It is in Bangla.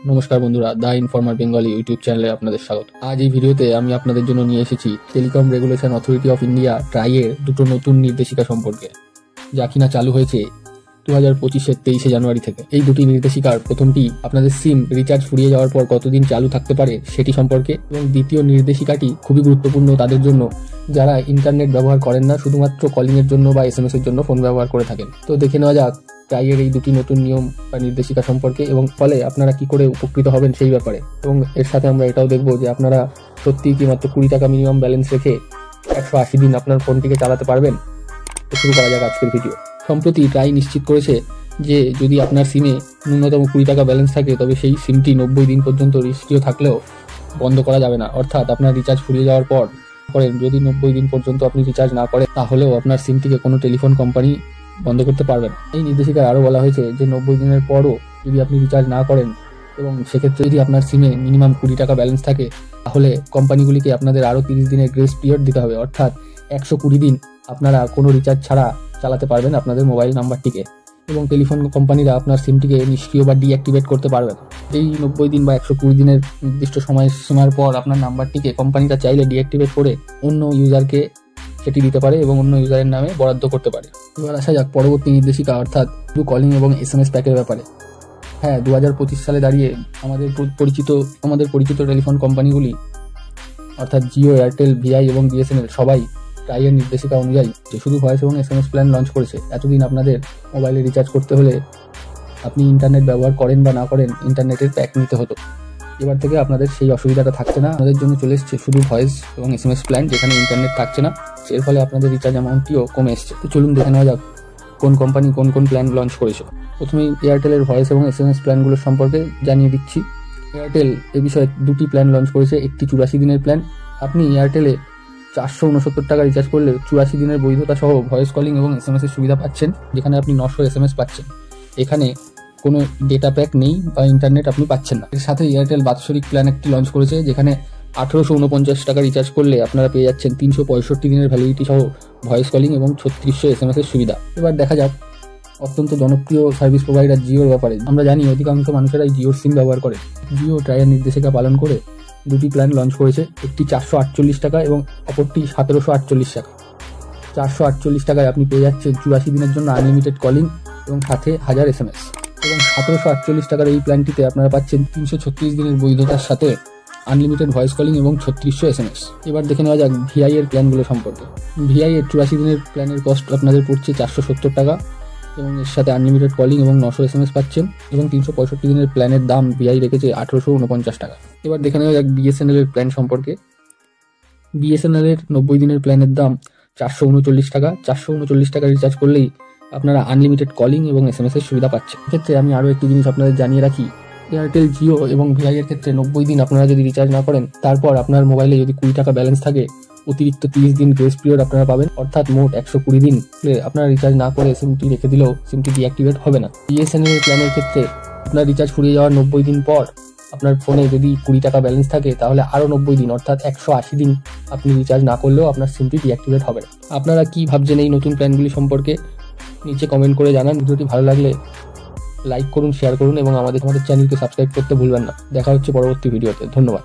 নমস্কার বন্ধুরা, দ্য ইনফর্মার বেঙ্গলি ইউটিউব চ্যানেলে আপনাদের স্বাগত। আজ এই ভিডিওতে আমি আপনাদের জন্য নিয়ে এসেছি telecom regulation authority of India ট্রাইয়ের দুটো নতুন নির্দেশিকা সম্পর্কে, যা কিনা চালু হয়েছে 2025-এর 23শে জানুয়ারি থেকে। এই দুটি নির্দেশিকার প্রথমটি আপনাদের সিম রিচার্জ ফুরিয়ে যাওয়ার পর কতদিন চালু থাকতে পারে সেটি সম্পর্কে, এবং দ্বিতীয় নির্দেশিকাটি খুবই গুরুত্বপূর্ণ তাদের জন্য যারা ইন্টারনেট ব্যবহার করেন না, শুধুমাত্র কলিং এর জন্য বা SMS এর জন্য ফোন ব্যবহার করে থাকেন। তো দেখে নেওয়া যাক ট্রাইয়ের এই দুটি নতুন নিয়ম বা নির্দেশিকা সম্পর্কে এবং ফলে আপনারা কি করে উপকৃত হবেন সেই ব্যাপারে। এবং এর সাথে আমরা এটাও দেখবো যে আপনারা সত্যিই কি মাত্র 20 টাকা মিনিমাম ব্যালেন্স রেখে 180 দিন আপনার ফোনটিকে চালাতে পারবেন। তো শুরু করা যাক আজকের ভিডিও। সম্প্রতি ট্রাই নিশ্চিত করেছে যে যদি আপনার সিমে ন্যূনতম 20 টাকা ব্যালেন্স থাকে তবে সেই সিমটি 90 দিন পর্যন্ত নিষ্ক্রিয় থাকলেও বন্ধ করা যাবে না। অর্থাৎ আপনার রিচার্জ ফুরিয়ে যাওয়ার পর যদি 90 দিন পর্যন্ত আপনি রিচার্জ না করেন তাহলেও আপনার সিমটিকে কোনো টেলিফোন কোম্পানি বন্ধ করতে পারবেন। এই নির্দেশিকায় আরও বলা হয়েছে যে 90 দিনের পরও যদি আপনি রিচার্জ না করেন এবং সেক্ষেত্রে যদি আপনার সিমে মিনিমাম 20 টাকা ব্যালেন্স থাকে তাহলে কোম্পানিগুলিকে আপনাদের আরও 30 দিনের গ্রেস পিরিয়ড দিতে হবে। অর্থাৎ 120 দিন আপনারা কোনো রিচার্জ ছাড়া চালাতে পারবেন আপনাদের মোবাইল নাম্বারটিকে, এবং টেলিফোন কোম্পানিরা আপনার সিমটিকে নিষ্ক্রিয় বা ডিঅ্যাক্টিভেট করতে পারবেন। এই 90 দিন বা 120 দিনের নির্দিষ্ট সময়সীমার পর আপনার নাম্বারটিকে কোম্পানিটা চাইলে ডিঅ্যাক্টিভেট করে অন্য ইউজারকে সেটি দিতে পারে এবং অন্য ইউজারের নামে বরাদ্দ করতে পারে। এবার আসা যাক পরবর্তী নির্দেশিকা, অর্থাৎ শুধু কলিং এবং SMS প্যাকের ব্যাপারে। হ্যাঁ, 2025 সালে দাঁড়িয়ে আমাদের পরিচিত টেলিফোন কোম্পানিগুলি অর্থাৎ জিও, এয়ারটেল, ভিআই এবং BSNL সবাই ট্রাইয়ের নির্দেশিকা অনুযায়ী যে শুধু ভয়েস এবং SMS প্ল্যান লঞ্চ করেছে। এতদিন আপনাদের মোবাইলে রিচার্জ করতে হলে আপনি ইন্টারনেট ব্যবহার করেন বা না করেন ইন্টারনেটের প্যাক নিতে হতো। এবার থেকে আপনাদের সেই অসুবিধাটা থাকছে না। আপনাদের জন্য চলে এসছে শুধু ভয়েস এবং SMS প্ল্যান যেখানে ইন্টারনেট থাকছে না। এর ফলে আপনাদের রিচার্জ অ্যামাউন্টটিও কমে এসছে। তো চলুন দেখে নেওয়া যাক কোন কোম্পানি কোন কোন প্ল্যান লঞ্চ করেছে। প্রথমেই এয়ারটেলের ভয়েস এবং SMS প্ল্যানগুলোর সম্পর্কে জানিয়ে দিচ্ছি। এয়ারটেল এ বিষয়ে দুটি প্ল্যান লঞ্চ করেছে। একটি 84 দিনের প্ল্যান। আপনি এয়ারটেলে 469 টাকা রিচার্জ করলে 84 দিনের বৈধতা সহ ভয়েস কলিং এবং SMS এর সুবিধা পাচ্ছেন, যেখানে আপনি 900 SMS পাচ্ছেন। এখানে কোনো ডেটা প্যাক নেই বা ইন্টারনেট আপনি পাচ্ছেন না। এর সাথে এয়ারটেল বাৎসরিক প্ল্যান একটি লঞ্চ করেছে, যেখানে 1849 টাকা রিচার্জ করলে আপনারা পেয়ে যাচ্ছেন 365 দিনের ভ্যালিডিটি সহ ভয়েস কলিং এবং 3600 SMS এর সুবিধা। এবার দেখা যাক অত্যন্ত জনপ্রিয় সার্ভিস প্রোভাইডার জিওর ব্যাপারে। আমরা জানি অধিকাংশ মানুষেরাই জিওর সিম ব্যবহার করে। জিও ট্রাইয়ের নির্দেশিকা পালন করে দুটি প্ল্যান লঞ্চ করেছে, একটি 448 টাকা এবং অপরটি 1748 টাকা। 448 টাকায় আপনি পেয়ে যাচ্ছেন 84 দিনের জন্য আনলিমিটেড কলিং এবং সাথে 1000 SMS, এবং 1748 টাকার এই প্ল্যানটিতে আপনারা পাচ্ছেন 336 দিনের বৈধতার সাথে আনলিমিটেড ভয়েস কলিং এবং 3600 SMS। এবার দেখে নেওয়া যাক ভিআই এর প্ল্যানগুলো সম্পর্কে। ভিআই এর 84 দিনের প্ল্যানের কস্ট আপনাদের পড়ছে 470 টাকা এবং এর সাথে আনলিমিটেড কলিং এবং 900 SMS পাচ্ছেন, এবং 365 দিনের প্ল্যানের দাম ভিআই রেখেছে 1849 টাকা। এবার দেখে নেওয়া যাক BSNL এর প্ল্যান সম্পর্কে। BSNL এর 90 দিনের প্ল্যানের দাম 439 টাকা। 439 টাকা রিচার্জ করলেই আপনারা আনলিমিটেড কলিং এবং SMS এর সুবিধা পাচ্ছেন। এক্ষেত্রে আমি আরও একটি জিনিস আপনাদের জানিয়ে রাখি, এয়ারটেল, জিও এবং ভিআই এর ক্ষেত্রে 90 দিন আপনারা যদি রিচার্জ না করেন, তারপর আপনার মোবাইলে যদি 20 টাকা ব্যালেন্স থাকে, অতিরিক্ত 30 দিন গ্রেস পিরিয়ড আপনারা পাবেন। অর্থাৎ মোট 120 দিন আপনারা রিচার্জ না করে সিমটি রেখে দিলেও সিমটি ডিঅ্যাক্টিভেট হবে না। BSNL এর প্ল্যানের ক্ষেত্রে আপনার রিচার্জ ফুরিয়ে যাওয়ার 90 দিন পর আপনার ফোনে যদি 20 টাকা ব্যালেন্স থাকে তাহলে আরও 90 দিন অর্থাৎ 180 দিন আপনি রিচার্জ না করলেও আপনার সিমটি ডিঅ্যাক্টিভেট হবে না। আপনারা কি ভাবছেন এই নতুন প্ল্যানগুলি সম্পর্কে নিচে কমেন্ট করে জানান। ভিডিওটি ভালো লাগলে লাইক করুন, শেয়ার করুন এবং আমাদের চ্যানেলকে সাবস্ক্রাইব করতে ভুলবেন না। দেখা হচ্ছে পরবর্তী ভিডিওতে। ধন্যবাদ।